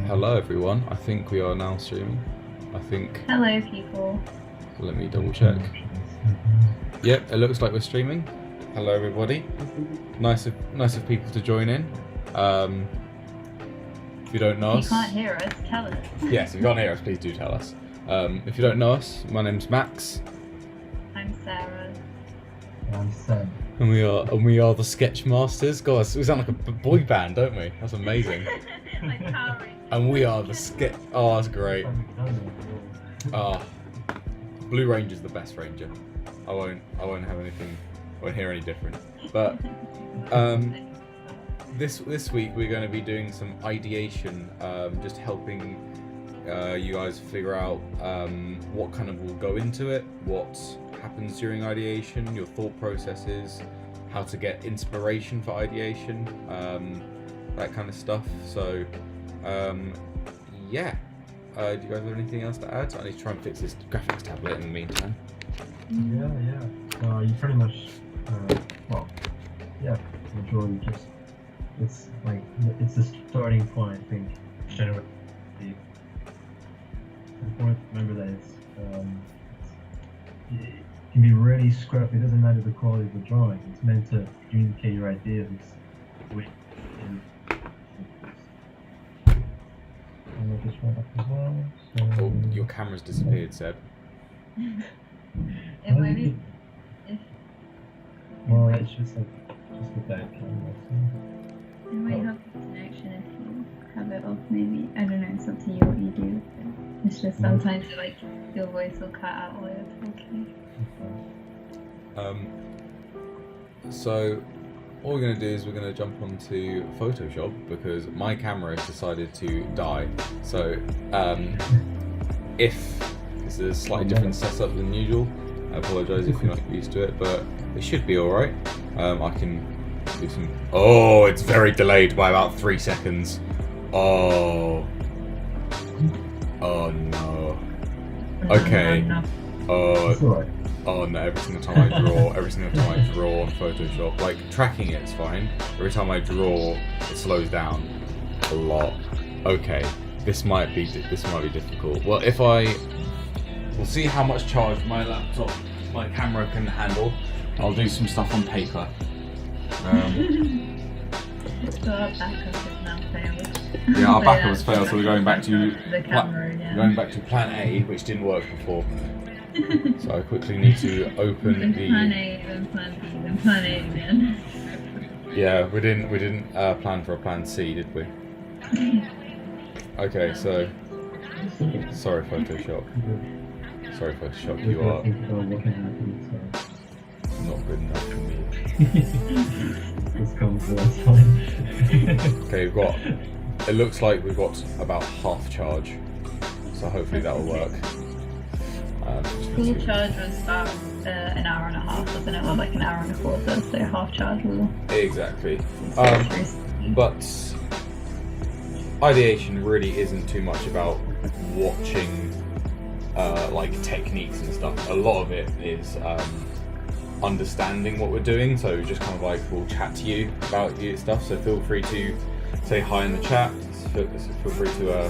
Hello everyone, I think we are now streaming. I think. Hello people. Let me double check. Yep, it looks like we're streaming. Hello everybody. Nice of people to join in. If you don't know us. If you can't hear us, tell us. Yes, if you can't hear us, please do tell us. If you don't know us, my name's Max. I'm Sarah. I'm Sam. And we are the Sketchmasters. Guys, we sound like a boy band, don't we? That's amazing. Like Power Rangers. And we are the sketch. Oh, that's great. Blue Ranger's the best Ranger. I won't have anything. I won't hear any different. But this week we're going to be doing some ideation, just helping you guys figure out what kind of will go into it, what happens during ideation, your thought processes, how to get inspiration for ideation, that kind of stuff. So yeah, do you guys have anything else to add? I need to try and fix this graphics tablet in the meantime. Yeah. You pretty much, majority just, it's like, it's the starting point, I think, generally. It's important to remember that it can be really scrappy. It doesn't matter the quality of the drawing. It's meant to communicate your ideas with and this one up as well. So, Oh, your camera's disappeared, Seb. It might be. well, it's just the back camera. It might help the connection if you have it off, maybe. I don't know, it's up to you what you do. It's just sometimes your voice will cut out while you're talking. So all we're going to do is we're going to jump onto Photoshop because my camera has decided to die. So if this is a slightly different setup than usual, I apologise if you're not used to it, but it should be alright. I can do some... Oh, it's very delayed by about 3 seconds. Oh no. Okay. Oh no, every single time I draw on Photoshop, like tracking it's fine. Every time I draw, it slows down a lot. Okay, this might be difficult. Well, we'll see how much charge my camera can handle. I'll do some stuff on paper. So our backup is now failed. Yeah, our backup was failed, so we're going back to the camera again. Going back to plan A, which didn't work before. So I quickly need to open Then the... plan A, then plan B, then plan A again. Yeah, we didn't plan for a plan C, did we? Okay, so sorry Photoshop, you are not good enough for me. This comes last time. Okay, it looks like we've got about half charge, so hopefully that will work. Full charge was about an hour and a half, wasn't it? Well, like an hour and a quarter, so half charge will... Exactly. But ideation really isn't too much about watching like techniques and stuff. A lot of it is understanding what we're doing, so just kind of like we'll chat to you about your stuff, so feel free to say hi in the chat, feel free to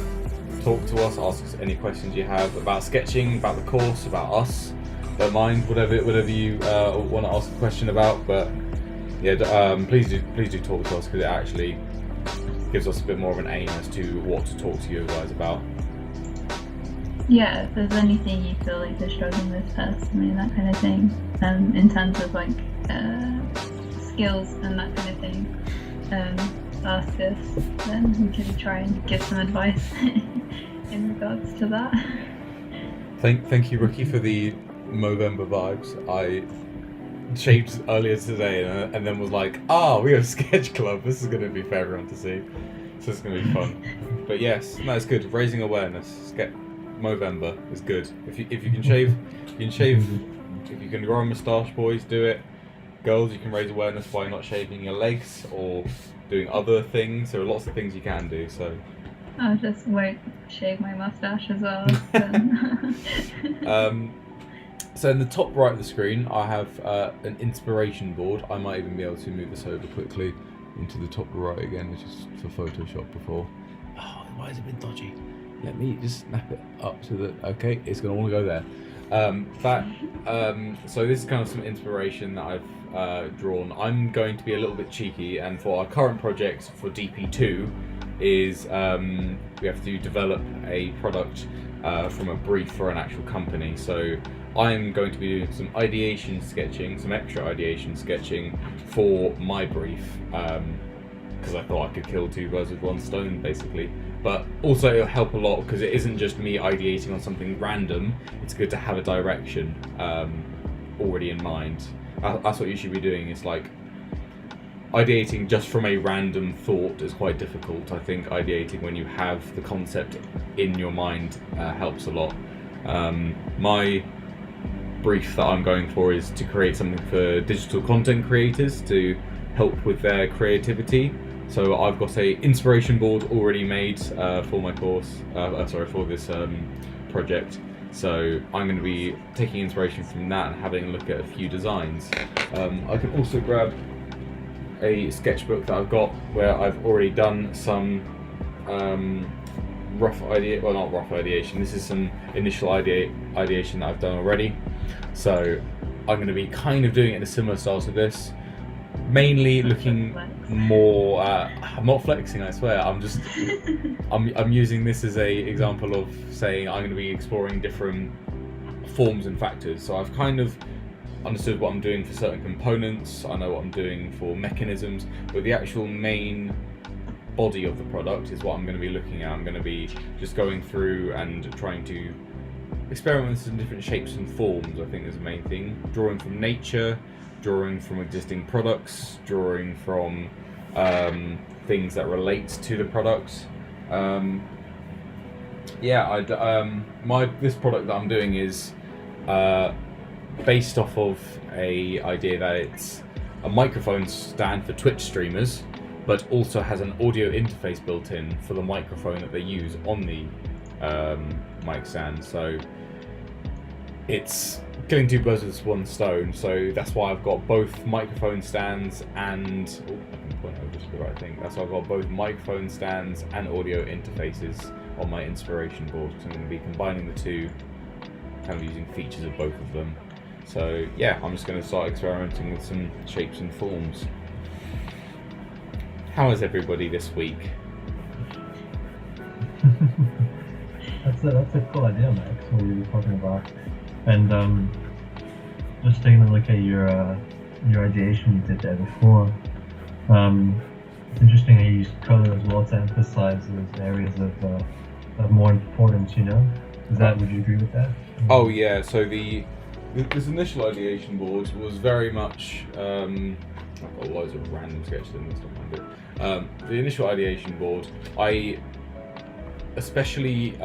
talk to us, ask us any questions you have about sketching, about the course, about us. Don't mind whatever you want to ask a question about, but yeah, please do talk to us because it actually gives us a bit more of an aim as to what to talk to you guys about. Yeah, if there's anything you feel like you're struggling with personally, that kind of thing, in terms of like skills and that kind of thing, ask us, then we can try and give some advice in regards to that. Thank you, Rookie, for the Movember vibes. I shaved earlier today and then was like, we have Sketchclub. This is going to be for everyone to see, so it's going to be fun. But yes, no, it's good. Raising awareness. Movember is good. If you can shave, you can shave. If you can grow a moustache, boys, do it. Girls, you can raise awareness by not shaving your legs or doing other things. There are lots of things you can do. So I just won't shave my mustache as well. So in the top right of the screen, I have an inspiration board. I might even be able to move this over quickly into the top right again, which is for Photoshop before. Oh, why has it been dodgy? Let me just snap it up to the... Okay, it's going to all go there. So this is kind of some inspiration that I've drawn. I'm going to be a little bit cheeky, and for our current project for DP2 is we have to develop a product from a brief for an actual company. So I'm going to be doing some ideation sketching, some extra ideation sketching for my brief, because I thought I could kill two birds with one stone, basically. But also it'll help a lot because it isn't just me ideating on something random. It's good to have a direction already in mind. That's what you should be doing. It's like ideating just from a random thought is quite difficult. I think ideating when you have the concept in your mind helps a lot. My brief that I'm going for is to create something for digital content creators to help with their creativity. So I've got a inspiration board already made for my course, for this project. So I'm going to be taking inspiration from that and having a look at a few designs. I can also grab a sketchbook that I've got where I've already done some not rough ideation. This is some initial ideation that I've done already. So I'm going to be kind of doing it in a similar style to this. Mainly looking more. I'm not flexing, I swear. I'm just. I'm using this as a example of saying I'm going to be exploring different forms and factors. So I've kind of understood what I'm doing for certain components. I know what I'm doing for mechanisms, but the actual main body of the product is what I'm going to be looking at. I'm going to be just going through and trying to experiment with some different shapes and forms. I think is the main thing. Drawing from nature, drawing from existing products, drawing from things that relate to the products. This product that I'm doing is based off of a idea that it's a microphone stand for Twitch streamers, but also has an audio interface built in for the microphone that they use on the mic stand. So it's killing two birds with one stone. So that's why I've got both microphone stands and I can point over to the right thing. That's why I've got both microphone stands and audio interfaces on my inspiration board. So I'm going to be combining the two, kind of using features of both of them. So yeah, I'm just going to start experimenting with some shapes and forms. How is everybody this week? That's a cool idea, Max, what you were talking about. And just taking a look at your ideation you did there before. It's interesting how you used color as well to emphasize those areas of more importance. Would you agree with that? Oh yeah. So this initial ideation board was very much. I've got loads of random sketches in this stuff. The initial ideation board, I especially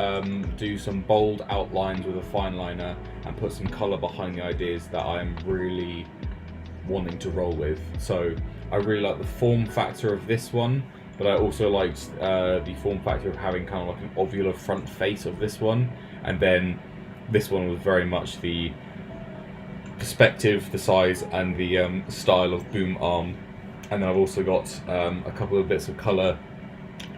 do some bold outlines with a fine liner and put some colour behind the ideas that I'm really wanting to roll with. So I really like the form factor of this one, but I also liked the form factor of having kind of like an ovular front face of this one, and then this one was very much the perspective, the size, and the style of boom arm. And then I've also got a couple of bits of colour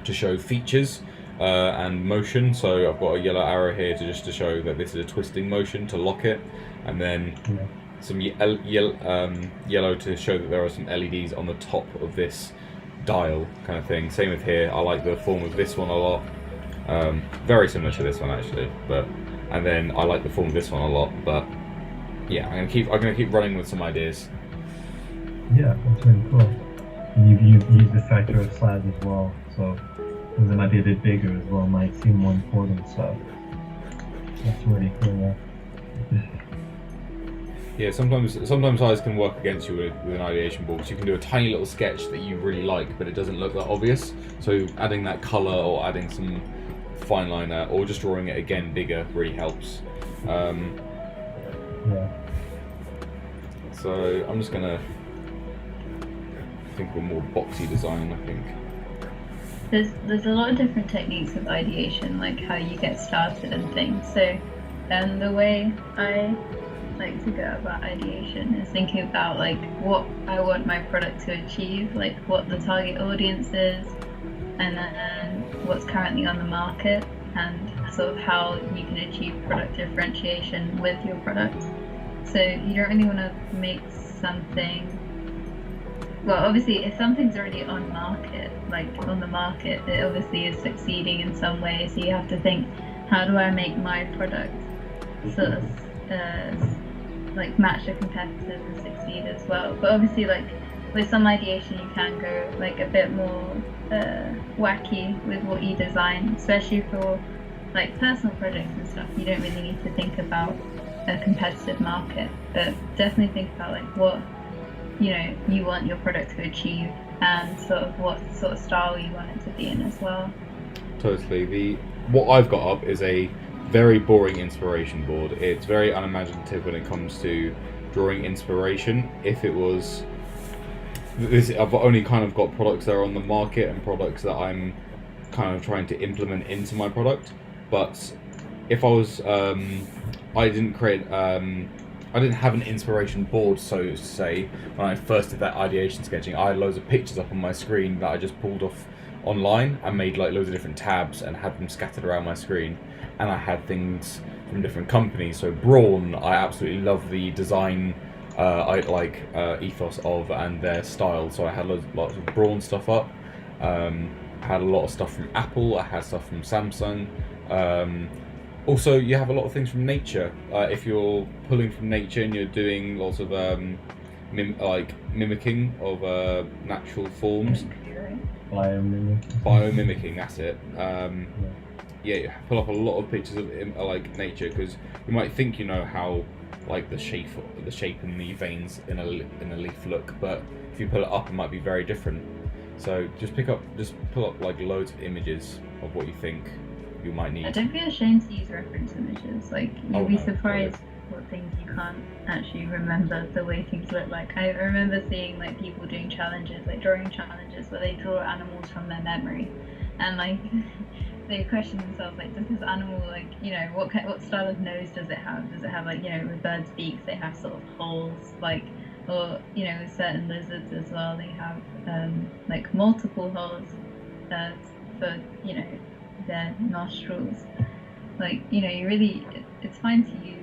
to show features and motion. So I've got a yellow arrow here to show that this is a twisting motion to lock it, and then some yellow to show that there are some LEDs on the top of this dial kind of thing. Same with here. I like the form of this one a lot. Very similar to this one actually, and then I like the form of this one a lot. But yeah, I'm gonna keep running with some ideas. Yeah, that's really cool. And you've used the factor of size as well, so things that might be a bit bigger as well might seem more important. So that's really cool. Yeah, sometimes size can work against you with an ideation board, because you can do a tiny little sketch that you really like, but it doesn't look that obvious. So adding that colour or adding some fine liner or just drawing it again bigger really helps. Yeah. So I'm just gonna think of a more boxy design, I think. There's a lot of different techniques of ideation, like how you get started and things. So the way I like to go about ideation is thinking about like what I want my product to achieve, like what the target audience is, and then what's currently on the market, and sort of how you can achieve product differentiation with your product. So you don't really want to make something, well, obviously if something's already on the market, it obviously is succeeding in some way. So you have to think, how do I make my product sort of like match the competitors and succeed as well? But obviously, like with some ideation, you can go like a bit more wacky with what you design, especially for like personal projects and stuff. You don't really need to think about a competitive market, but definitely think about like what you want your product to achieve, and sort of what sort of style you want it to be in as well. Totally. What I've got up is a very boring inspiration board. It's very unimaginative when it comes to drawing inspiration. If it was this, I've only kind of got products that are on the market and products that I'm kind of trying to implement into my product. But if I was, I didn't have an inspiration board, so to say, when I first did that ideation sketching. I had loads of pictures up on my screen that I just pulled off online and made like loads of different tabs and had them scattered around my screen. And I had things from different companies. So Braun, I absolutely love the design, ethos of and their style. So I had lots of Braun stuff up. I had a lot of stuff from Apple. I had stuff from Samsung. Also, you have a lot of things from nature. If you're pulling from nature and you're doing lots of mimicking of natural forms. Biomimicking, that's it. You pull up a lot of pictures of nature, because you might think you know how the shape and the veins in a leaf look, but if you pull it up, it might be very different. So just pull up loads of images of what you think you might need. Don't be ashamed to use reference images. You'll be surprised what things you can't actually remember the way things look like. I remember seeing people doing challenges, drawing challenges where they draw animals from their memory, and they question themselves, does this animal, what style of nose does it have? Does it have, with birds' beaks, they have sort of holes, or, with certain lizards as well, they have, multiple holes for, their nostrils. It's fine to use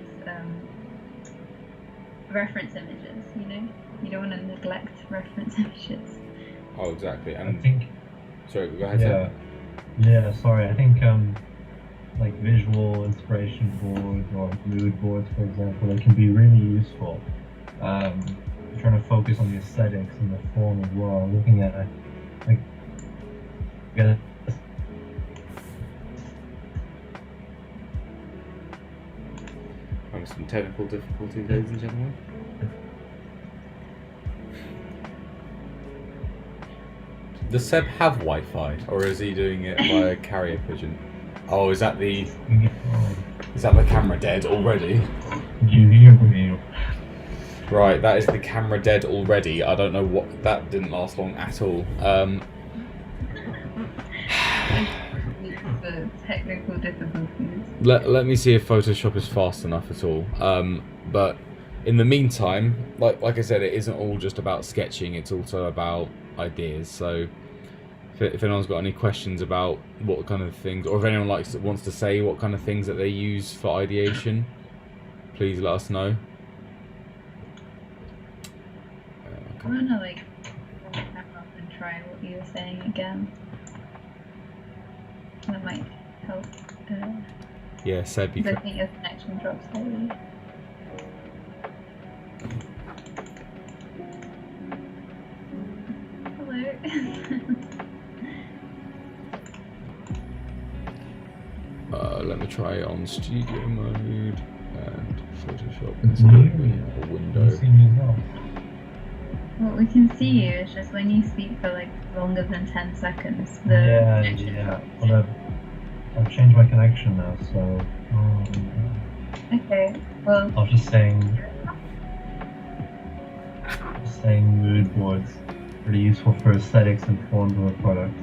reference images, You don't want to neglect reference images. Oh, exactly. And I think... Sorry, go ahead, Sam. Yeah, sorry. I think visual inspiration boards or mood boards, for example, they can be really useful. Trying to focus on the aesthetics and the form as well. Looking at Having some technical difficulties, ladies and gentlemen. Does Seb have Wi-Fi, or is he doing it via carrier pigeon? Oh, is that the camera dead already? You hear me? Right, that is the camera dead already. I don't know what, that didn't last long at all. The technical difficulties. Let me see if Photoshop is fast enough at all. But in the meantime, like I said, it isn't all just about sketching. It's also about ideas. So if anyone's got any questions about what kind of things, or if anyone wants to say what kind of things that they use for ideation, please let us know. I want to back up and try what you were saying again. That might help. Yeah, Seb, you I think your connection drops slightly. Hello. Let me try it on studio mode and Photoshop and a window. Well, we can see you, it's just when you speak for longer than 10 seconds, the connection drops. Well, I've changed my connection now, so... Okay, well... I was just saying mood boards, pretty useful for aesthetics and forms of a product.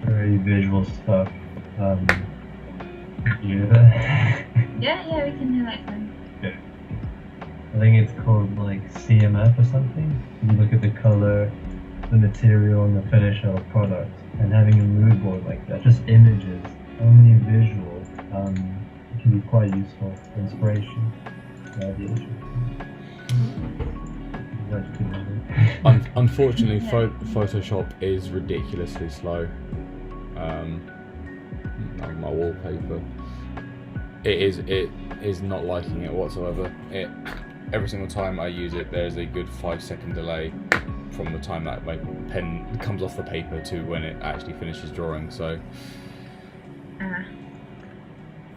Very visual stuff. Yeah, we can do that then. Okay. I think it's called CMF or something. You look at the color, the material, and the finish of a product, and having a mood board like that, just images, only visual, it can be quite useful for inspiration. Unfortunately, Photoshop is ridiculously slow. My wallpaper, it is not liking it whatsoever. Every single time I use it, there's a good 5-second delay from the time that my pen comes off the paper to when it actually finishes drawing. So I'm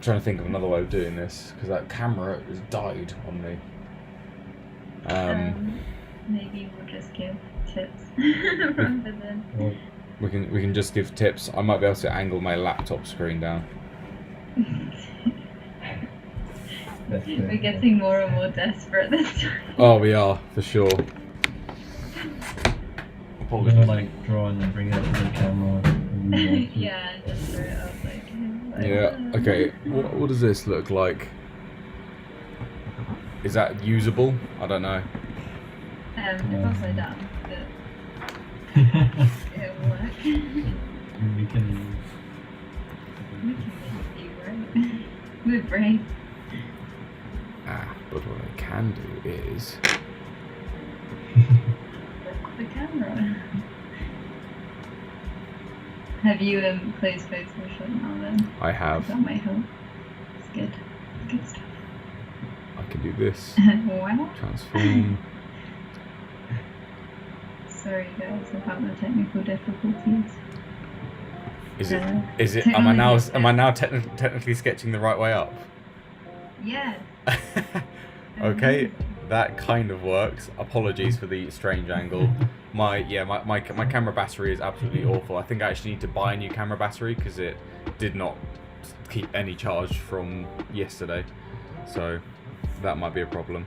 trying to think of another way of doing this, because that camera has died on me. maybe we'll just give tips rather than. Well, We can just give tips. I might be able to angle my laptop screen down. that's We're it. getting more and more desperate this time. Oh, we are for sure. We're gonna like draw and then bring it to the camera. And use it. Yeah, just throw it up like. Yeah. Okay. What does this look like? Is that usable? I don't know. It's upside down, but it'll work. We can. We can make you right. We're brave. But what I can do is. Look the camera. Have you closed Photoshop now then? I have. That might help. It's good. Good stuff. I can do this. Wow. Transform. Sorry guys about the technical difficulties. Is it? Am I now technically sketching the right way up? Yes. Okay, that kind of works. Apologies for the strange angle. My camera battery is absolutely awful. I think I actually need to buy a new camera battery because it did not keep any charge from yesterday. So that might be a problem.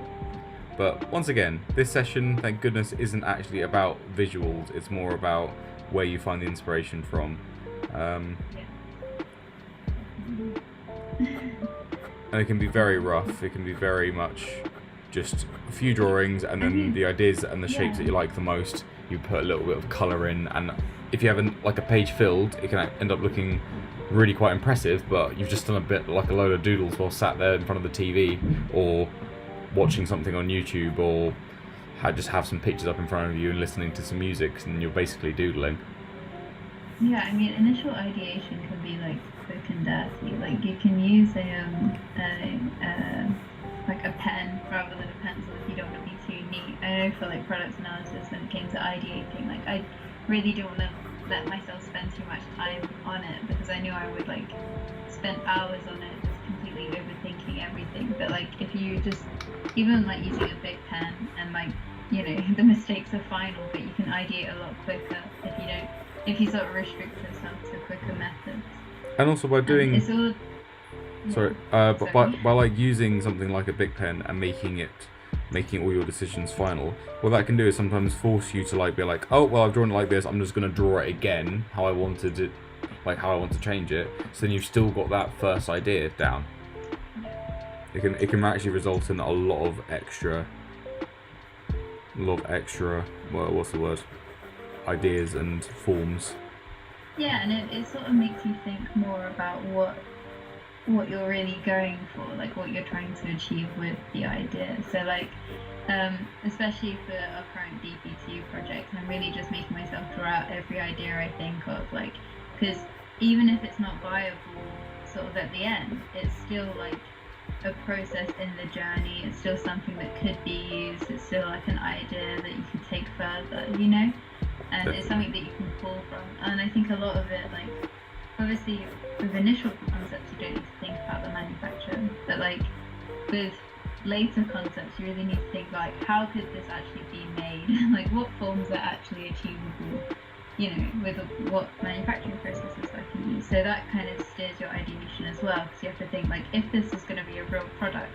But once again, this session, thank goodness, isn't actually about visuals. It's more about where you find the inspiration from. And it can be very rough. It can be very much just a few drawings and then the ideas and the shapes that you like the most. You put a little bit of colour in, and if you have a page filled, it can end up looking really quite impressive, but you've just done a bit like a load of doodles while sat there in front of the TV or watching something on YouTube, or just have some pictures up in front of you and listening to some music, and you're basically doodling. Yeah, I mean, initial ideation can be like quick and dirty. Like you can use like a pen rather than a pencil if you don't want to be too neat. I know for like product analysis, when it came to ideating, like I really don't want to let myself spend too much time on it because I knew I would like spend hours on it just completely overthinking everything. But like if you just even like using a big pen and like, you know, the mistakes are final, but you can ideate a lot quicker if you sort of restrict yourself to quicker methods. And also by doing but by like using something like a big pen and making all your decisions final, what that can do is sometimes force you to like be like, oh well, I've drawn it like this, I'm just going to draw it again how I wanted it, like how I want to change it. So then you've still got that first idea down. It can actually result in a lot of extra well, what's the word, ideas and forms. Yeah, and it sort of makes you think more about what you're really going for, like what you're trying to achieve with the idea. So like especially for our current DP2 project, I'm really just making myself draw out every idea I think of, like, because even if it's not viable sort of at the end, it's still like a process in the journey. It's still something that could be used. It's still like an idea that you could take further, you know, and it's something that you can pull from. And I think a lot of it, like, obviously with initial concepts you don't need to think about the manufacturer, but like with later concepts you really need to think like, how could this actually be made? Like what forms are actually achievable, you know, with what manufacturing processes I can use. So that kind of steers your ideation as well, because you have to think like, if this is going to be a real product,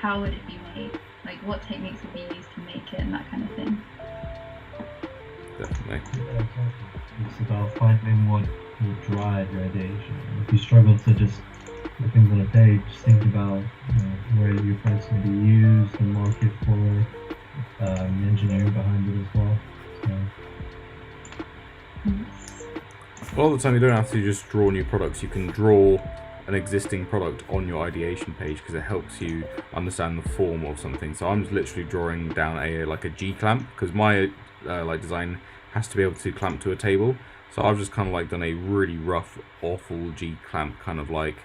how would it be made? Like what techniques would be used to make it, and that kind of thing. Definitely. It's about finding what will drive your ideation. If you struggle to just put things on a page, just think about, you know, where your product's going to be used, the market for it, the engineering behind it as well. So. A lot of the time you don't have to just draw new products. You can draw an existing product on your ideation page because it helps you understand the form of something. So I'm just literally drawing down a G clamp because my design has to be able to clamp to a table. So I've just kind of like done a really rough, awful G clamp kind of like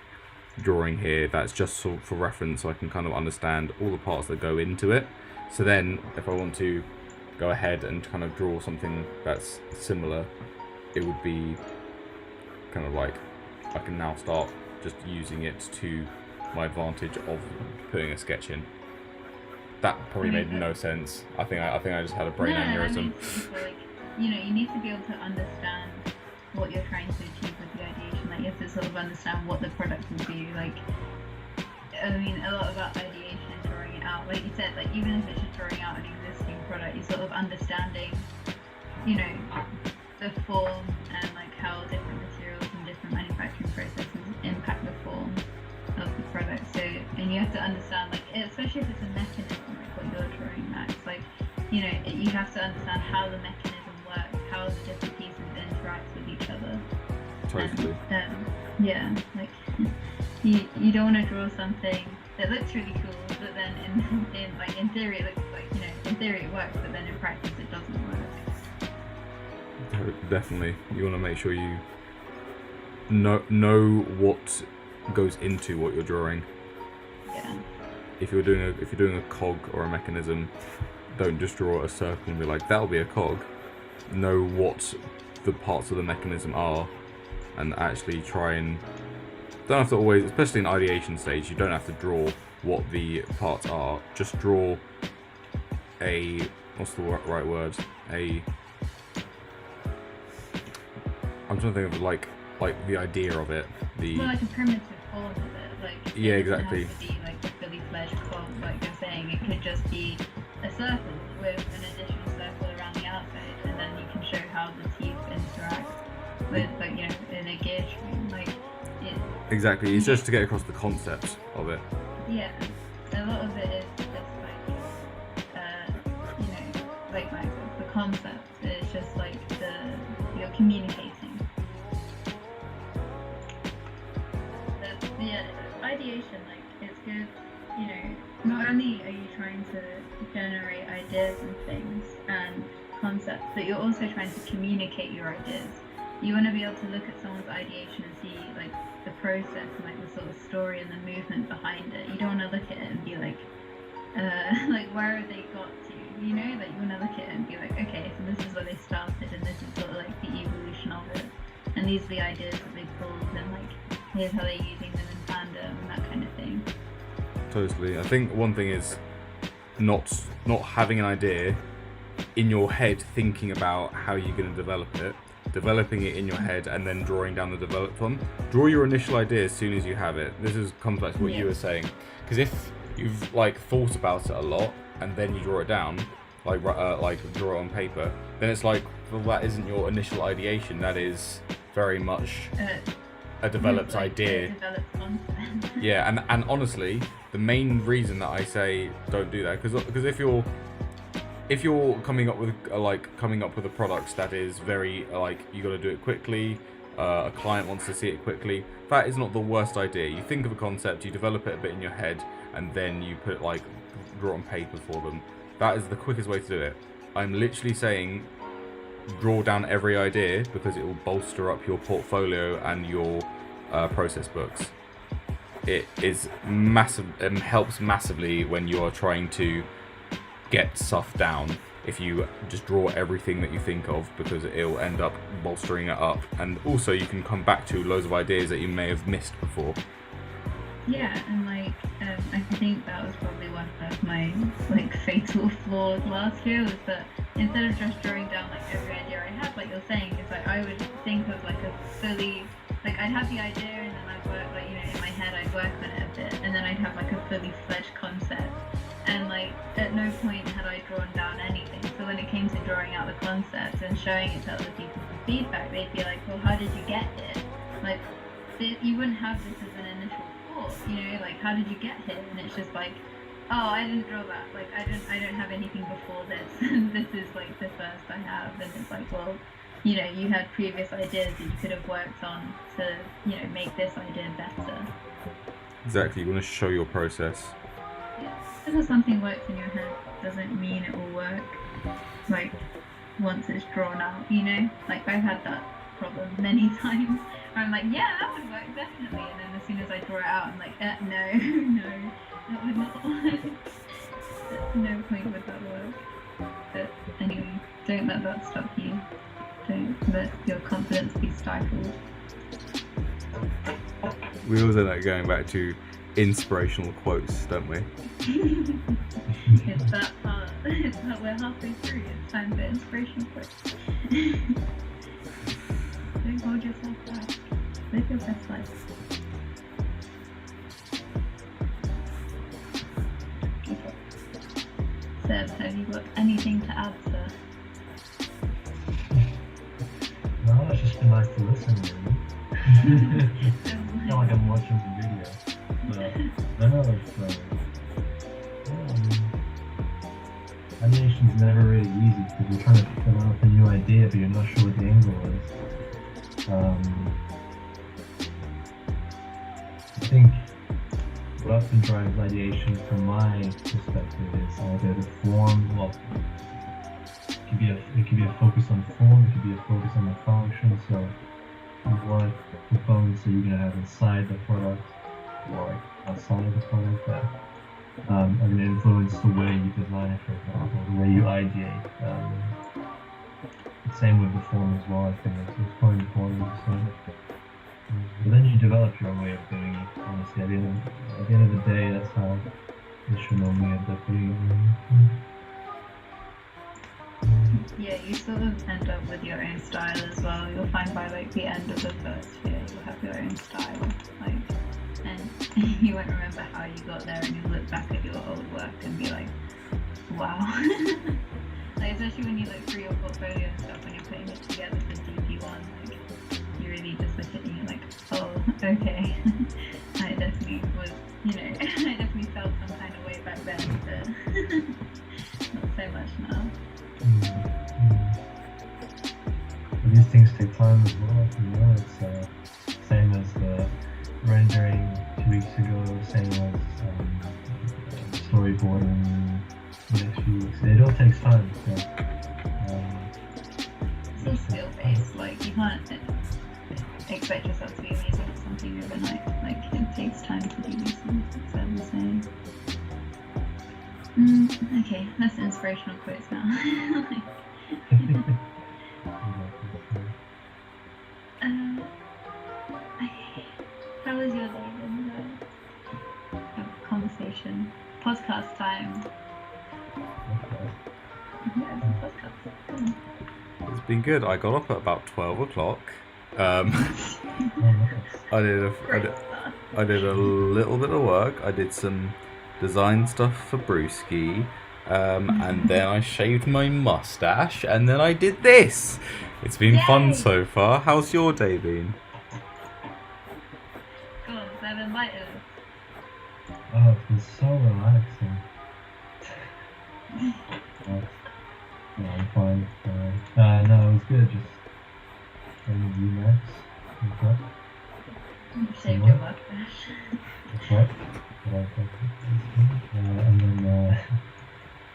drawing here. That's just for reference, so I can kind of understand all the parts that go into it. So then if I want to go ahead and kind of draw something that's similar, it would be kind of like, I can now start just using it to my advantage of putting a sketch in. That probably made no sense. I think I just had a brain aneurysm. You need to be able to understand what you're trying to achieve with the ideation. Like, you have to sort of understand what the product will be. Like, I mean, a lot about ideation is drawing it out. Like you said, like, even if it's just drawing out an existing product, you're sort of understanding, the form and like how different materials and different manufacturing processes impact the form of the product. So, and you have to understand, like, especially if it's a mechanism, like what you're drawing, Max, like, you have to understand how the mechanism works, how the different pieces interact with each other. Totally. And, like, you don't want to draw something that looks really cool, but then in theory it looks like, in theory it works, but then in practice it doesn't work. Definitely, you want to make sure you know what goes into what you're drawing. Yeah. If you're doing a cog or a mechanism, don't just draw a circle and be like, that'll be a cog. Know what the parts of the mechanism are, and actually try and don't have to always, especially in ideation stage, you don't have to draw what the parts are. Just draw what's the right word? I'm trying to think of like the idea of it. Like a primitive form of it. Like, yeah, it exactly. doesn't have to be like a fully fledged cog, like you're saying. It could just be a circle with an additional circle around the outside, and then you can show how the teeth interact with, like, in a gear train. Like, exactly. It's just to get across the concept of it. Yeah, a lot of it is just like the concept. It's just like you're communicating. Ideation, like, it's good. Not only are you trying to generate ideas and things and concepts, but you're also trying to communicate your ideas. You want to be able to look at someone's ideation and see, like, the process and, like, the sort of story and the movement behind it. You don't want to look at it and be like, like, where have they got to? Like, you want to look at it and be like, okay, so this is where they started, and this is sort of like the evolution of it, and these are the ideas that they pulled, and like, here's how they're using them in tandem and that kind of thing. Totally. I think one thing is not having an idea in your head, thinking about how you're going to develop it, developing it in your head, and then drawing down the developed one. Draw your initial idea as soon as you have it. This comes back to what you were saying, because if you've like thought about it a lot and then you draw it down, like draw it on paper, then it's like, well, that isn't your initial ideation. That is very much a developed idea. A developed concept. Yeah, and honestly, the main reason that I say don't do that, because if you're coming up with a product that is very like, you got to do it quickly, a client wants to see it quickly, that is not the worst idea. You think of a concept, you develop it a bit in your head, and then you put draw on paper for them. That is the quickest way to do it. I'm literally saying draw down every idea, because it will bolster up your portfolio and your process books. It is massive and helps massively when you are trying to get stuff down. If you just draw everything that you think of, because it'll end up bolstering it up, and also you can come back to loads of ideas that you may have missed before. Yeah, and I think that was probably one of my fatal flaws last year, was that instead of just drawing down every idea I had, like you're saying, it's like I would think of a fully, I'd have the idea, and then I'd work in my head, I'd work on it a bit, and then I'd have a fully fledged concept, and at no point had I drawn down anything. So when it came to drawing out the concept and showing it to other people for feedback, they'd be like, well, how did you get here? You wouldn't have this as an initial thought, how did you get here? And it's just like, oh, I didn't draw that, I don't have anything before this, and this is the first I have. And it's like, well, you had previous ideas that you could have worked on to make this idea better. Exactly. You want to show your process. Yeah, because something works in your head doesn't mean it will work once it's drawn out. I've had that problem many times where I'm like, yeah, that would work definitely, and then as soon as I draw it out, I'm like, no, that would not work. At no point would that work. But anyway, don't let that stop you. Don't let your confidence be stifled. We also going back to inspirational quotes, don't we? It's that part. We're halfway through. It's time for inspirational quotes. Don't hold yourself back. Live your best life. Okay. Seb, have you got anything to add, sir? No, it's just been nice to listen, really. It's not like I'm watching the video. But I know it's, animation's never really easy because you're trying to develop a new idea, but you're not sure what the angle is. I think what often drives ideation from my perspective is either the form, well, it could be a focus on form, it could be a focus on the function, so what components are you going to have inside the product or outside of the product that are going to influence the way you design it, for example, the way you ideate. Same with the form as well, I think it's quite important. So. But then you develop your own way of doing it, honestly. At the end of the day, that's how you should normally end up doing it. Yeah, you sort of end up with your own style as well. You'll find by like the end of the first year, you'll have your own style. And you won't remember how you got there, and you'll look back at your old work and be like, wow. Like, especially when you look through your portfolio and stuff, when you're putting it together for DP1, like, you really just look at it and you're like, oh, okay. I definitely was, I definitely felt some kind of way back then, but not so much now. But these things take time as well, it's same as the rendering 2 weeks ago, same as storyboarding the next few weeks. It all takes time, so it's all skill based, like you can't expect yourself to be amazing at something overnight. Like it takes time to do these things, that's what I'm saying. Okay, that's inspirational quotes now. How was your day then? Conversation. Podcast time. Yeah, it's a podcast. It's been good. I got up at about 12 o'clock. I did a little bit of work. I did some design stuff for Brewski. And then I shaved my mustache, and then I did this. It's been fun so far. How's your day been? Go on, Seven, enlighten us. Oh, it's been so relaxing. No, I'm fine. No, it was good. Just playing with UMax. You shaved your mustache. That's right.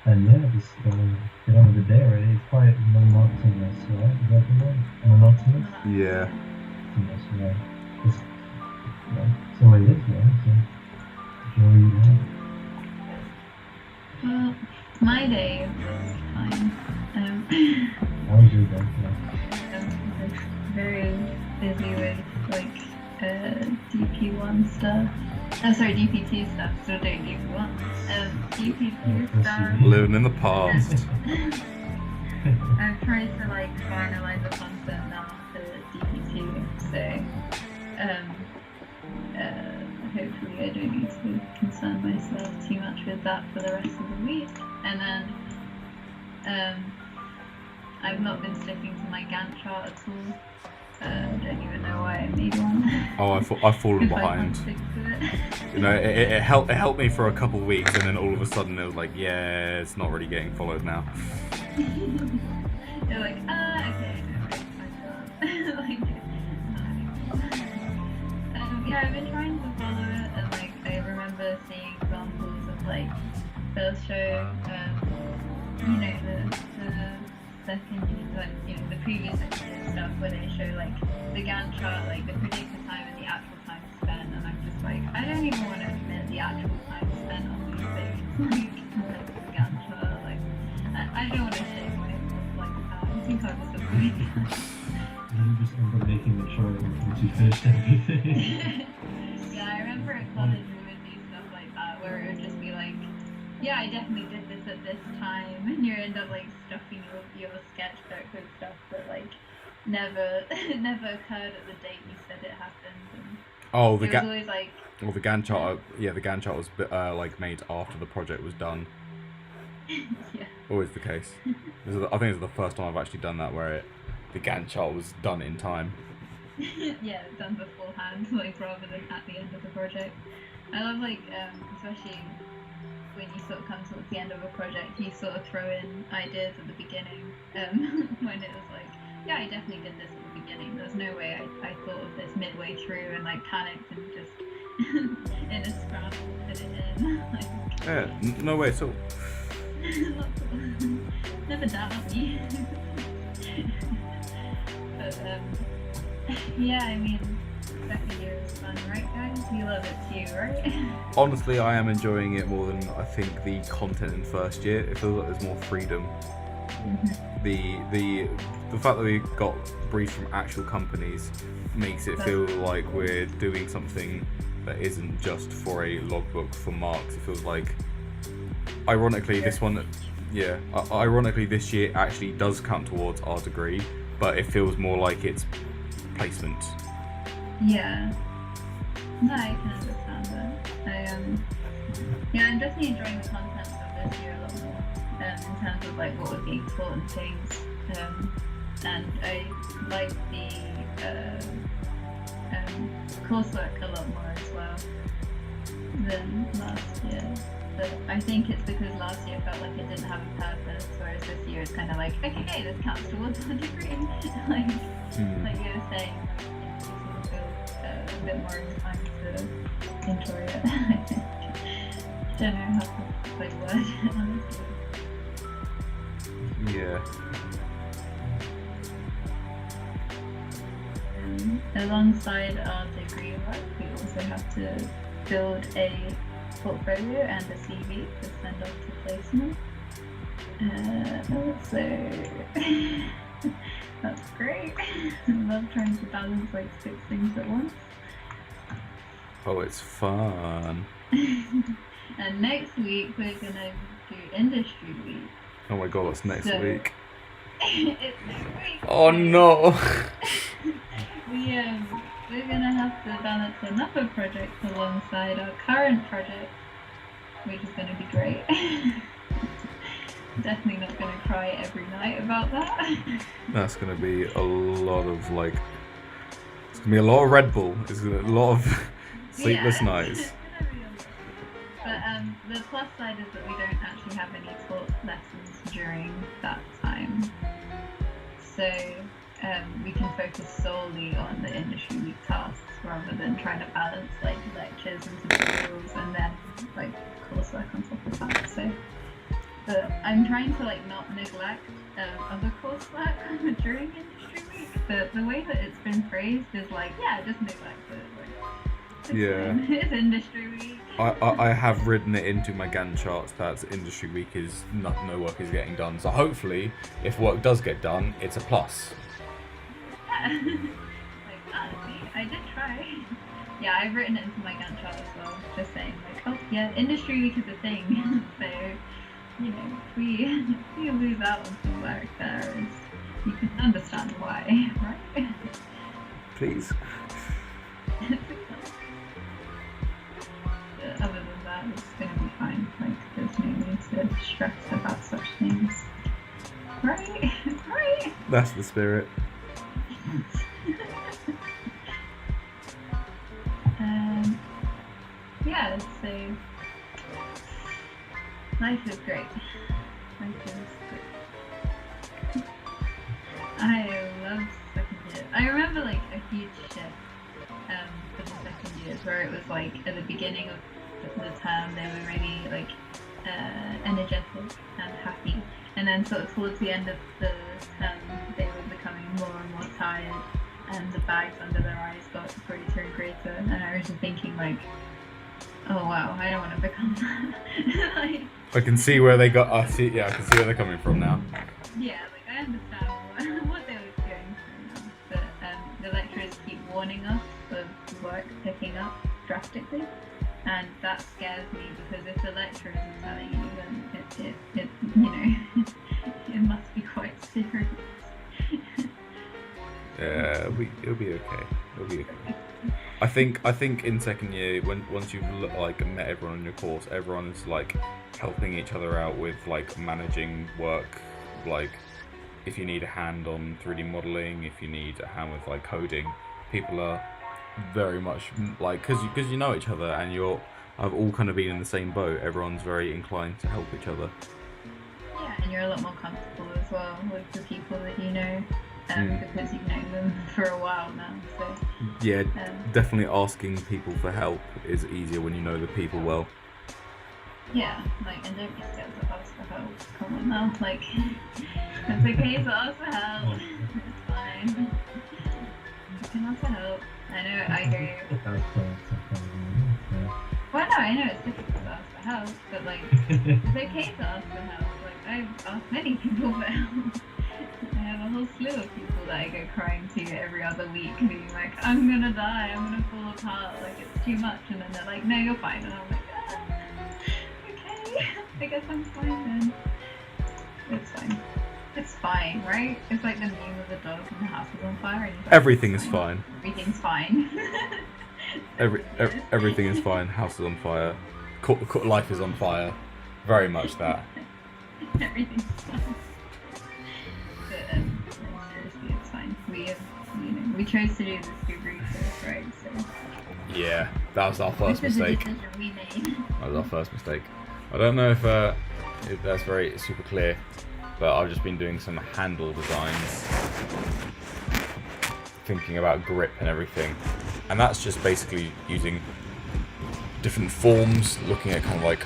And yeah, just get on with the day already. It's quite monotonous, right? Is that the word? Monotonous? Yeah. Yeah. Just, it's the way it is, right? So, enjoy it. Well, my day was fine. How was your day? I was very busy with DP1 stuff. Sorry, DP2 stuff. Still doing DP1. DP2 stuff. Living in the past. I'm trying to finalize the content now for DP2. So, hopefully I don't need to concern myself too much with that for the rest of the week. And then, I've not been sticking to my Gantt chart at all. I don't even know why I made one. Oh, I've fallen behind. It helped me for a couple of weeks, and then all of a sudden it was like, yeah, it's not really getting followed now. You're like, okay, yeah, I've been trying to follow it, and I remember seeing examples of they'll show, the second, the previous episode stuff where they show the Gantt chart, the predicted time and the actual time spent, and I'm just I don't even want to admit the actual time spent on these things, the Gantt chart, I don't want to shake myself like that. I think I was avoiding that. You just end up making the chart once you finish everything. Yeah, I remember at college we would do yeah, I definitely did this at this time, and you end up like stuffing your sketchbook with stuff that like never never occurred at the date you said it happened. And Oh, it was always like, well, the Gantt chart. Yeah, the Gantt chart was like made after the project was done. yeah. Always the case. I think it's the first time I've actually done that where the Gantt chart was done in time. Yeah, done beforehand, like rather than at the end of the project. I love like especially when you sort of come towards the end of a project, you sort of throw in ideas at the beginning. When it was like, yeah, I definitely did this at the beginning. There's no way I thought of this midway through and like panicked and just in a scramble put it in. Like, Yeah, no way at all. Never doubt me. But yeah, I mean, second year is fun, right, guys? You love it too, right? Honestly, I am enjoying it more than I think the content in first year. It feels like there's more freedom. The fact that we got briefs from actual companies makes it feel like we're doing something that isn't just for a logbook for marks. It feels like, ironically, this year actually does count towards our degree, but it feels more like it's placement. Yeah. No, I can understand that. Yeah, I'm definitely enjoying the content of this year a lot more, in terms of like what we're being taught and things. And I like the coursework a lot more as well than last year. But I think it's because last year felt like it didn't have a purpose, whereas this year it's kind of like, okay, this counts towards our degree. like you were saying, you sort of feel a bit more inclined to enjoy it. I think. Don't know how to word it, honestly. Yeah. Alongside our degree work, we also have to build a portfolio and a CV to send off to placement. So that's great. I love trying to balance like 6 things at once. Oh, it's fun. And next week we're gonna do industry week. Oh my god, that's next week. It's next week. Oh no. We're gonna have to balance another project alongside our current project, which is gonna be great. Definitely not gonna cry every night about that. That's gonna be a lot of like. It's gonna be a lot of Red Bull. It's gonna be a lot of sleepless nights. But the plus side is that we don't actually have any taught lessons during that time, so we can focus solely on the industry week tasks rather than trying to balance like lectures and tutorials and then like coursework on top of that. So, but I'm trying to like not neglect other coursework during industry week. But the way that it's been phrased is like, yeah, just neglect it. Like, it's industry week. I have written it into my Gantt charts that industry week is no work is getting done. So hopefully, if work does get done, it's a plus. Yeah. Like, see, I did try. Yeah, I've written it into my Gantt chart as well. Just saying, like, oh yeah, industry week is a thing. So, you know, if we lose out on some work there, you can understand why, right? Please. Other than that, it's gonna be fine. Like, there's no need to stress about such things. Right? Right? That's the spirit. Yeah, so life is great. Life is great. I love second year. I remember like a huge shift for the second years where it was like at the beginning of the term they were really like energetic and happy, and then sort of towards the end of the term they were becoming more and more tired and the bags under their eyes got greater and greater, and I was just thinking like, oh wow, I don't want to become that. Like, I can see where they got. I see where they're coming from now. Yeah, like I understand what they were going through now, but the lecturers keep warning us of work picking up drastically. and that scares me because if the lecturers are telling you, then it you know, it must be quite serious. Yeah, it'll be okay. It'll be okay. I think in second year, once you've like met everyone on your course, everyone's like helping each other out with like managing work. Like if you need a hand on 3D modeling, if you need a hand with like coding, people are very much like because you know each other and I've all kind of been in the same boat. Everyone's very inclined to help each other. Yeah, and you're a lot more comfortable as well with the people that you know. Because you've known them for a while now, so yeah, definitely asking people for help is easier when you know the people well. Yeah, like, and don't be scared to ask for help. Come on now, like, it's okay to ask for help. It's fine. You can ask for help. I know, I hear you. Well, no, I know it's difficult to ask for help, but like, it's okay to ask for help. Like, I've asked many people for help. I have a whole slew of people that I go crying to every other week being like, I'm gonna die, I'm gonna fall apart, like it's too much, and then they're like, no, you're fine, and I'm like, okay, I guess I'm fine then. It's fine. It's fine, right? It's like the meme of the dog and the house is on fire and everything is fine. Everything's fine. Everything is fine, house is on fire, life is on fire, very much that. Everything's fine. Seriously, it's fine. We chose to do this degree first, right? So yeah, that was our first mistake. This is a decision we made. That was our first mistake. I don't know if that's very super clear, but I've just been doing some handle designs, thinking about grip and everything, and that's just basically using different forms, looking at kind of like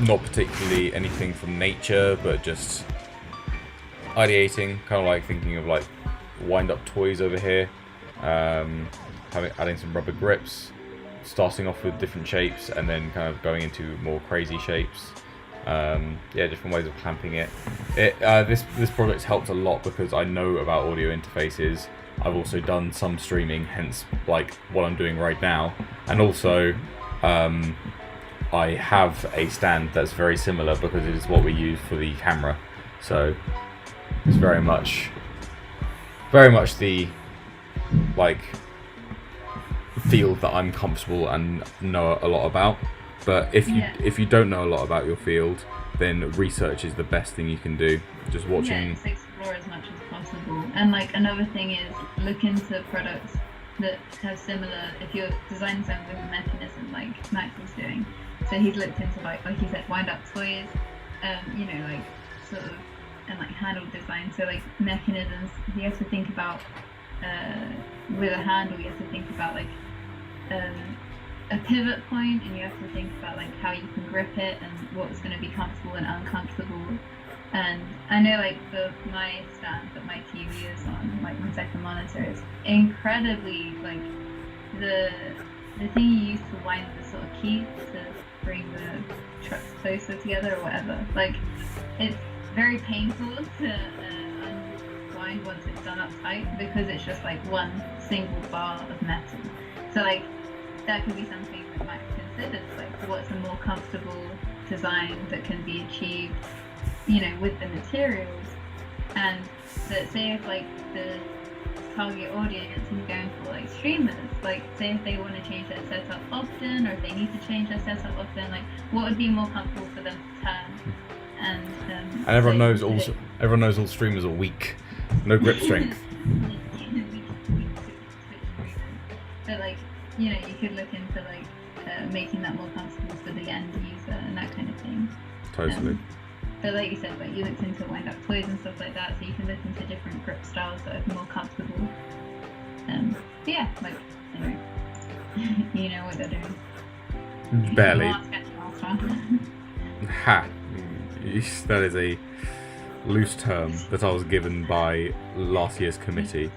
not particularly anything from nature, but just ideating, kind of like thinking of like wind-up toys over here, adding some rubber grips, starting off with different shapes and then kind of going into more crazy shapes. Yeah, different ways of clamping it. This project helped a lot because I know about audio interfaces. I've also done some streaming, hence like what I'm doing right now, and also I have a stand that's very similar because it is what we use for the camera. So it's very much the like field that I'm comfortable and know a lot about. But if you don't know a lot about your field, then research is the best thing you can do. Just watching. Yeah, just explore as much as possible. And like another thing is look into products that have similar. If you're designing something with a mechanism like Max is doing, so he's looked into like he said, wind-up toys, like sort of. And like handle design, so like mechanisms, you have to think about with a handle, you have to think about like a pivot point, and you have to think about like how you can grip it and what's going to be comfortable and uncomfortable. And I know like my stand that my TV is on, like my second monitor, is incredibly like the thing you use to wind the sort of key to bring the trucks closer together or whatever. Like it's very painful to unwind once it's done up tight because it's just like one single bar of metal. So like that could be something that Max considers, like what's a more comfortable design that can be achieved, with the materials. And that say if like the target audience is going for like streamers, like say if they want to change their setup often or if they need to change their setup often, like what would be more comfortable for them to turn. And everyone knows all streamers are weak, no grip strength. But like you could look into like making that more comfortable for the end user and that kind of thing. Totally. But like you said, like you looked into wind-up toys and stuff like that, so you can look into different grip styles that are more comfortable. Yeah, like anyway, you know what they're doing. Barely. Sketchmaster. Ha. That is a loose term that I was given by last year's committee.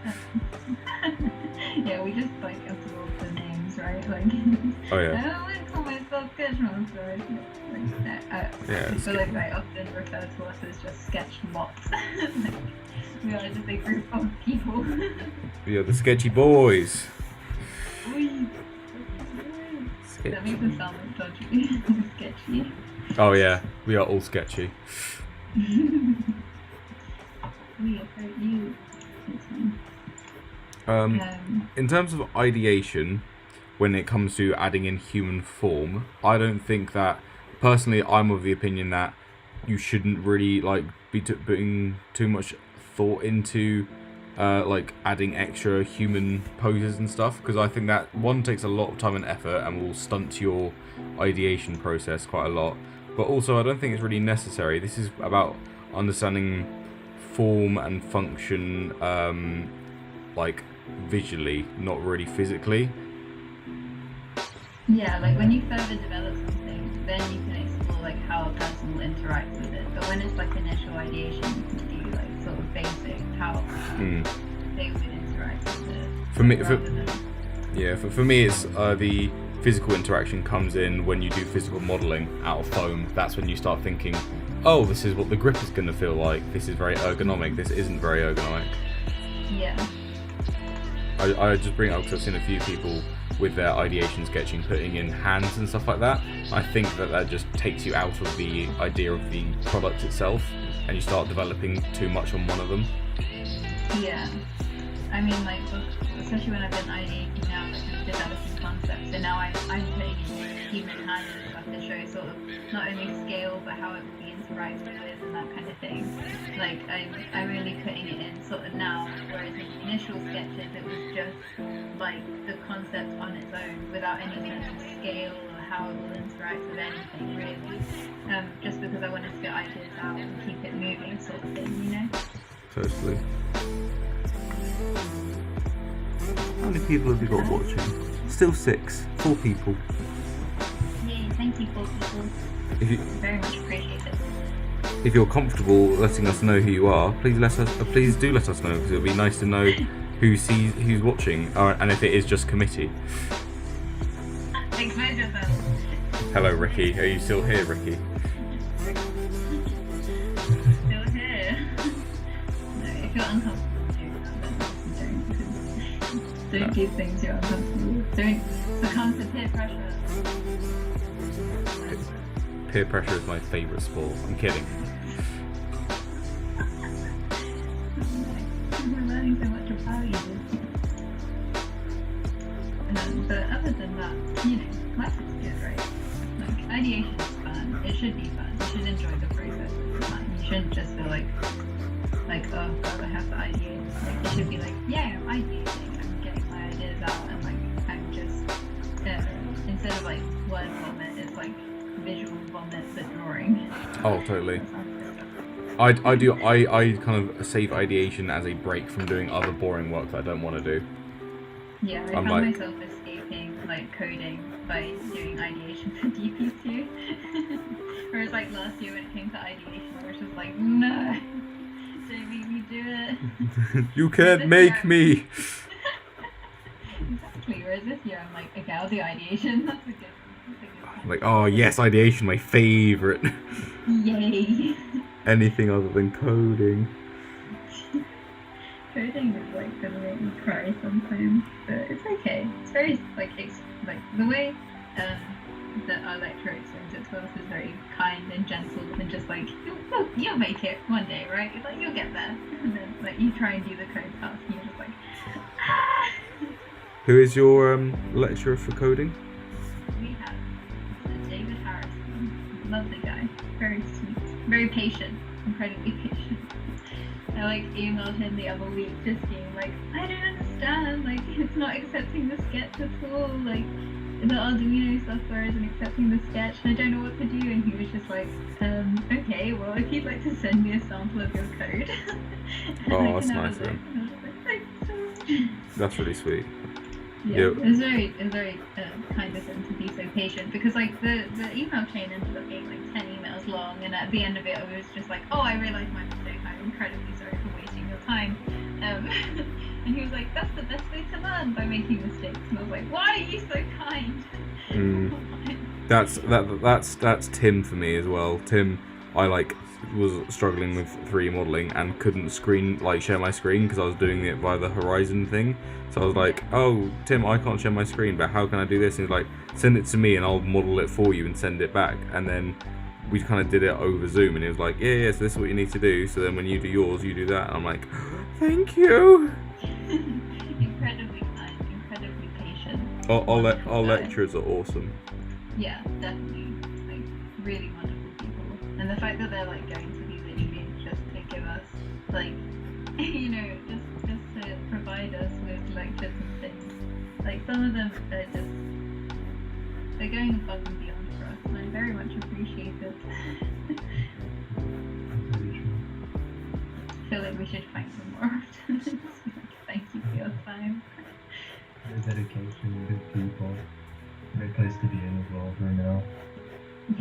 Yeah, we just like absorb the names, right? Like, oh yeah. I don't want to call myself Sketchmaster. I feel like I often refer to us as just sketch bots. Like, we are just a group of people. We are the sketchy boys. That makes it sound like dodgy. Sketchy. Oh yeah, we are all sketchy. We hurt you. In terms of ideation, when it comes to adding in human form, I don't think that, personally, I'm of the opinion that you shouldn't really like be putting too much thought into like adding extra human poses and stuff, because I think that one takes a lot of time and effort and will stunt your ideation process quite a lot. But also, I don't think it's really necessary. This is about understanding form and function, like visually, not really physically. Yeah, like when you further develop something, then you can explore like how a person will interact with it. But when it's like initial ideation, you can do like sort of basic how they would interact with it. For me, it's the physical interaction comes in when you do physical modelling out of foam. That's when you start thinking, oh, this is what the grip is going to feel like. This is very ergonomic. This isn't very ergonomic. Yeah. I just bring it up because I've seen a few people with their ideation sketching putting in hands and stuff like that. I think that just takes you out of the idea of the product itself, and you start developing too much on one of them. Yeah. I mean, like, especially when I've been ideating now, like, I'm developing concepts, and now I'm putting in human hands and stuff to show sort of not only scale, but how it will be interacted with and that kind of thing. Like, I'm really putting it in sort of now, whereas in the initial sketches, it was just, like, the concept on its own, without any kind of scale or how it will interact with anything, really. Just because I wanted to get ideas out and keep it moving sort of thing, you know? Totally. How many people have you got watching? Still 4 people. Yay, thank you, 4 people. Very much appreciate it. If you're comfortable letting us know who you are, please do let us know, because it'll be nice to know who's watching, and if it is just committee. Expose yourself. Hello, Ricky. Are you still here, Ricky? Still here. No, if you're uncomfortable doing that, then don't do things you're uncomfortable with. Don't succumb to peer pressure. Peer pressure is my favourite sport. I'm kidding. We're learning so much about you. But other than that, you know, life is good, right? Like, ideation is fun. It should be fun. You should enjoy the process of the time. You shouldn't just feel like, oh god, I have to ideate. Like, it should be like, yeah, I'm ideating. I'm getting my ideas out, and like, I'm just instead of like word vomit, it's like visual vomit but drawing. Oh, totally. I kind of save ideation as a break from doing other boring work that I don't want to do. Yeah, I found myself escaping like coding by doing ideation for DP2. Whereas like last year when it came to ideation, I was just like, no, don't make me do it. You can't make me. Exactly. Whereas this year I'm like, okay, I'll do ideation. That's a good one. Like, oh yes, ideation, my favourite. Yay. Anything other than coding. Coding is like gonna make me cry sometimes, but it's okay. It's very like the way that our lecturer explains it to us is very kind and gentle, and just like you'll make it one day, right? It's like you'll get there, and then like you try and do the code task, and you're just like, ah. Who is your lecturer for coding? We have David Harrison, lovely guy, very sweet, very patient, incredibly patient. I like emailed him the other week just being like, I don't understand, like it's not accepting the sketch at all, like the Arduino software isn't accepting the sketch and I don't know what to do, and he was just like, okay, well if you'd like to send me a sample of your code. Oh, that's nice of him. That's really sweet. Yeah, it was very kind of him to be so patient, because like the email chain ended up being like 10 emails long, and at the end of it I was just like, oh, I realised my mistake, I'm incredibly sorry for wasting your time. And he was like, that's the best way to learn, by making mistakes. And I was like, why are you so kind? That's Tim for me as well. Tim, I like was struggling with 3D modeling and couldn't share my screen because I was doing it via the Horizon thing. So I was like, "Oh, Tim, I can't share my screen, but how can I do this?" And he's like, "Send it to me and I'll model it for you and send it back." And then we kind of did it over Zoom, and he was like, "Yeah, so this is what you need to do. So then when you do yours, you do that." And I'm like, "Thank you." Incredibly kind, incredibly patient. Our lecturers are awesome. Yeah, definitely. Like, really wonderful people. And the fact that they're like going to these interviews just to give us, like, you know, just to provide us with lectures and things. Like, some of them are just, they're going above and beyond for us, and I very much appreciate it. I feel like we should find some more often. Thank you for your time. Your dedication, good people. Great place to be in as well for now.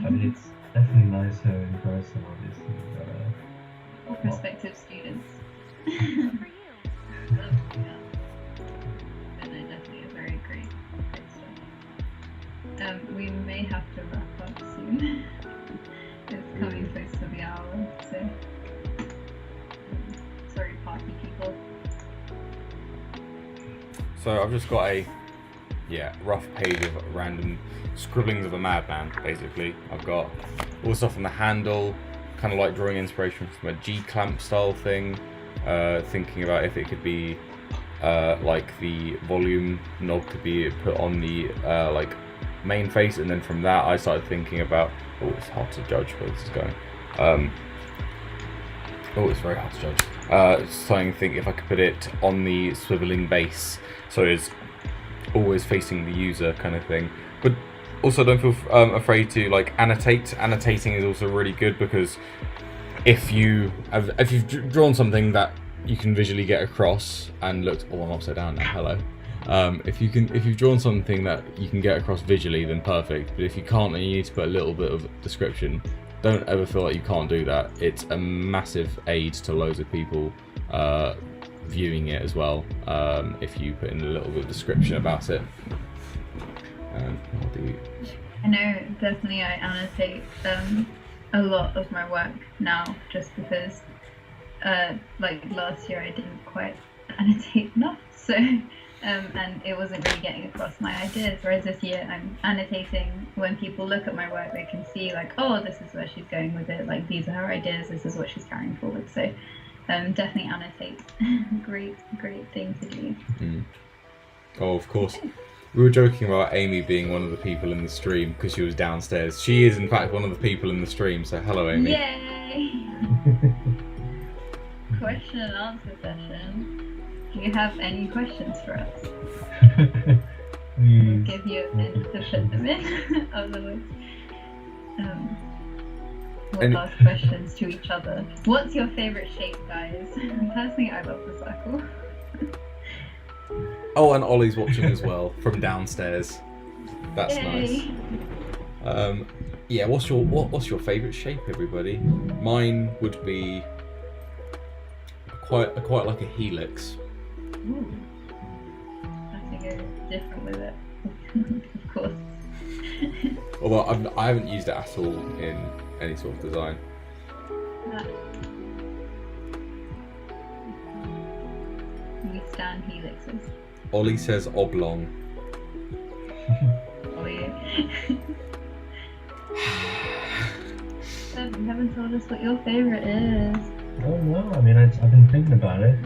I mean, it's definitely nicer in person, obviously, but Prospective students. Yeah. But no, definitely a very great stuff. We may have to wrap up soon. It's coming close to the hour, so sorry, party people. So I've just got a rough page of random scribblings of a madman, basically. I've got all stuff on the handle, kind of like drawing inspiration from a G-clamp style thing, thinking about if it could be like the volume knob could be put on the like main face, and then from that I started thinking about, it's hard to judge where this is going. It's very hard to judge. Starting to think if I could put it on the swiveling base, so it's always facing the user kind of thing. But also don't feel afraid to like annotate. Annotating is also really good, because if you've drawn something that you can visually get across and looked, I'm upside down now, hello. If you've drawn something that you can get across visually, then perfect. But if you can't and you need to put a little bit of description, don't ever feel like you can't do that. It's a massive aid to loads of people viewing it as well, if you put in a little bit of description about it. I know, definitely I annotate a lot of my work now, just because like last year I didn't quite annotate enough, so and it wasn't really getting across my ideas, whereas this year I'm annotating. When people look at my work, they can see like, oh, this is where she's going with it, like these are her ideas, this is what she's carrying forward. So definitely annotate. great thing to do. Oh, of course. We were joking about Amy being one of the people in the stream because she was downstairs. She is in fact one of the people in the stream, so hello Amy. Yay! Question and answer session. Do you have any questions for us? We'll give you a minute to put them in. Otherwise, we'll ask questions to each other. What's your favourite shape, guys? Personally, I love the circle. Oh, and Ollie's watching as well from downstairs. That's Yay. Nice. Yeah, what's your favourite shape, everybody? Mine would be quite like a helix. Ooh. I have to go different with it, of course. Although I haven't used it at all in any sort of design. We stand helixes. Ollie says oblong. Oh yeah. You haven't told us what your favourite is. I don't know. I mean, I've been thinking about it.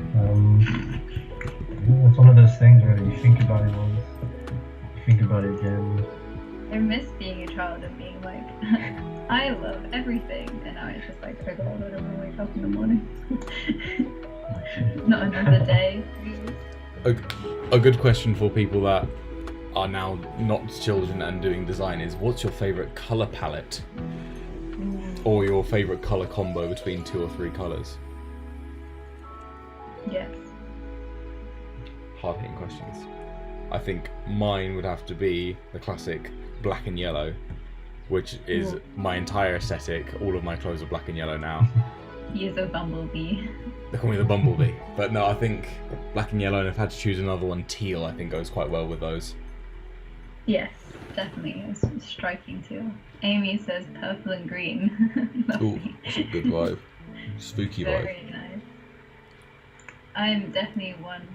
It's one of those things where you think about it once, you think about it again. I miss being a child and being like, I love everything, and now it's just like, oh god, I don't want to wake up in the morning. Not another day. A good question for people that are now not children and doing design is, what's your favourite colour palette? Or your favourite colour combo between 2 or 3 colours? Yes. Hard-hitting questions. I think mine would have to be the classic black and yellow, which is my entire aesthetic. All of my clothes are black and yellow now. He is a bumblebee. They call me the bumblebee. But no, I think black and yellow, and if I had to choose another one, teal I think goes quite well with those. Yes, definitely. It's striking too. Amy says purple and green. Ooh, Lovely. that's a good vibe. Spooky vibe. Very nice. I'm definitely one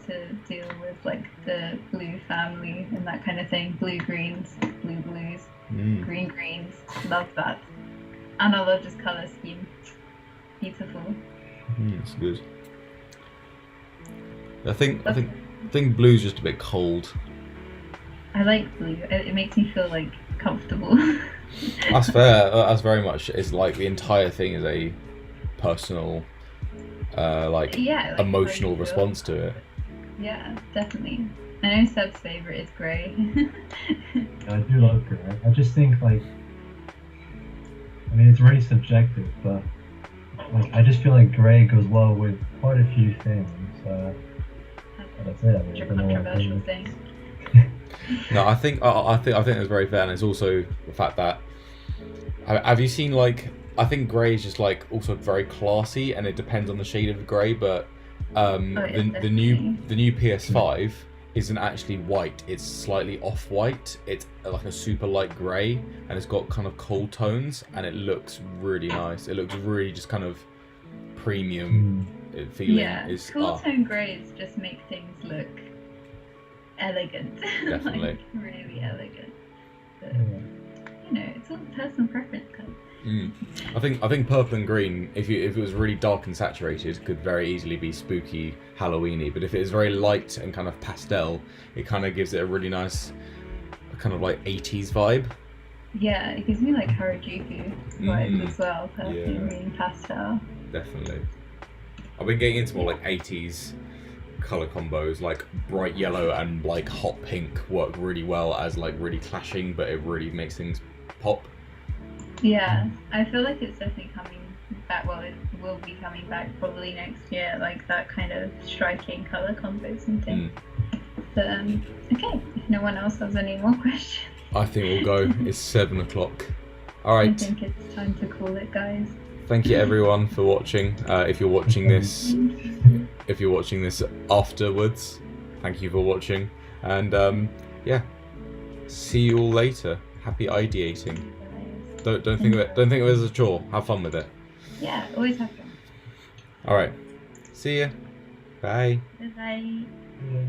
to deal with like the blue family and that kind of thing. Blue greens, blue blues, green greens. Love that. And I love just colour scheme. Beautiful. That's good. I think blue's just a bit cold. I like blue. It makes me feel like comfortable. That's fair. That's very much. It's like the entire thing is a personal, like emotional response to it. Yeah, definitely. I know Seb's favourite is grey. I do love grey. I just think like, I mean, it's really subjective, but like I just feel like grey goes well with quite a few things. That's it. I mean, Such a I don't know what I controversial think. thing. No, I think that's very fair, and it's also the fact that have you seen like I think grey is just like also very classy, and it depends on the shade of grey. But the new PS5 isn't actually white; it's slightly off white. It's like a super light grey, and it's got kind of cold tones, and it looks really nice. It looks really just kind of premium feeling. Yeah, cool tone greys just make things look elegant. Definitely. Like, really elegant. But, you know, it's all personal preference, guys. I think purple and green, if it was really dark and saturated, could very easily be spooky, Halloweeny. But if it is very light and kind of pastel, it kind of gives it a really nice, kind of like 80s vibe. Yeah, it gives me like Harajuku vibes as well. Purple and green pastel. Definitely. I've been getting into more like 80s color combos, like bright yellow and like hot pink work really well as like really clashing, but it really makes things pop. Yeah, I feel like it's definitely coming back. Well, it will be coming back probably next year, like that kind of striking color combos and things. But okay, if no one else has any more questions, I think we'll go. It's 7 o'clock. All right. I think it's time to call it, guys. Thank you everyone for watching. If you're watching this afterwards, thank you for watching. And yeah, see you all later. Happy ideating. Don't think of it. Don't think of it as a chore. Have fun with it. Yeah, always have fun. All right. See ya. Bye. Bye. Yeah.